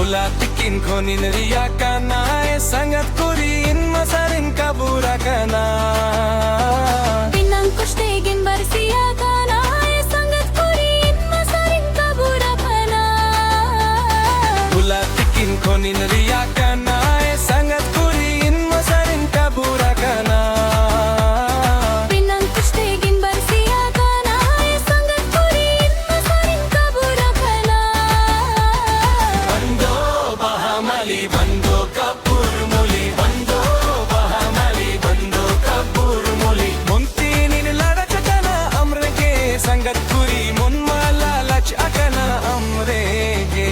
Mula tikin konin riya ka na sangat kuriin masarin kabura ka na Pinang kustigin barsiya ka na sangat kuriin masarin kabura ka na Mula tikin konin riya ka na sangat kuriin masarin kabura ka na Pinang kustigin barsiya ka na sangat kuriin masarin kabura ka na Bando bahamali bando kapur muli bando bahamali bando kapur muli munti nilada chakana amrege sangat kuri mun malala chakana amrege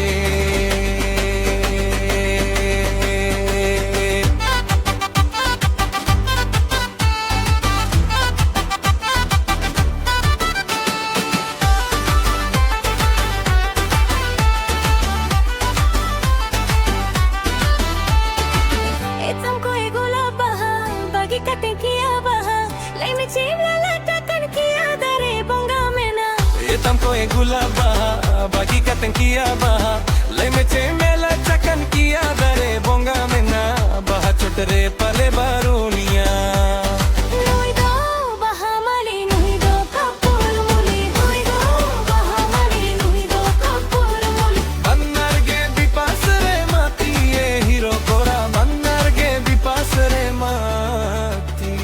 Itam ko igula baha bagi kating kiya baha lai me chimla lata kan kiya dare bonga mena Itam ko e gulaba bagi kateng kiya baha lai me che mela chakan kiya dare bonga mena baha chotre pale baruniya Nui do baha mali nui do kapur muli nui do baha mali nui do kapur muli Mannarge bipasre mati e hero kora mannarge bipasre mati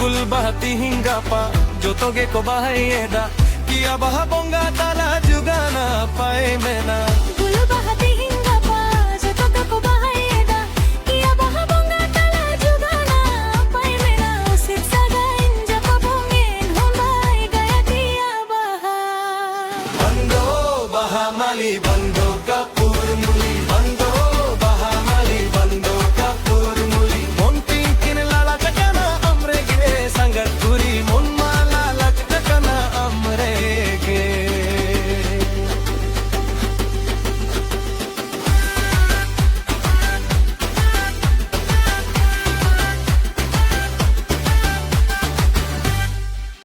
गुल बहती हिंगा पा जो तोगे को बहाएदा किया बहा बोंगा ताला जुगाना पाए मेना Gulu bahati hingga pa jato ko bahayeda kiya baha bonga tala juga na pai mena usip sagain japa bongin honbai gaya kiya baha बंदो बहा माली बंदो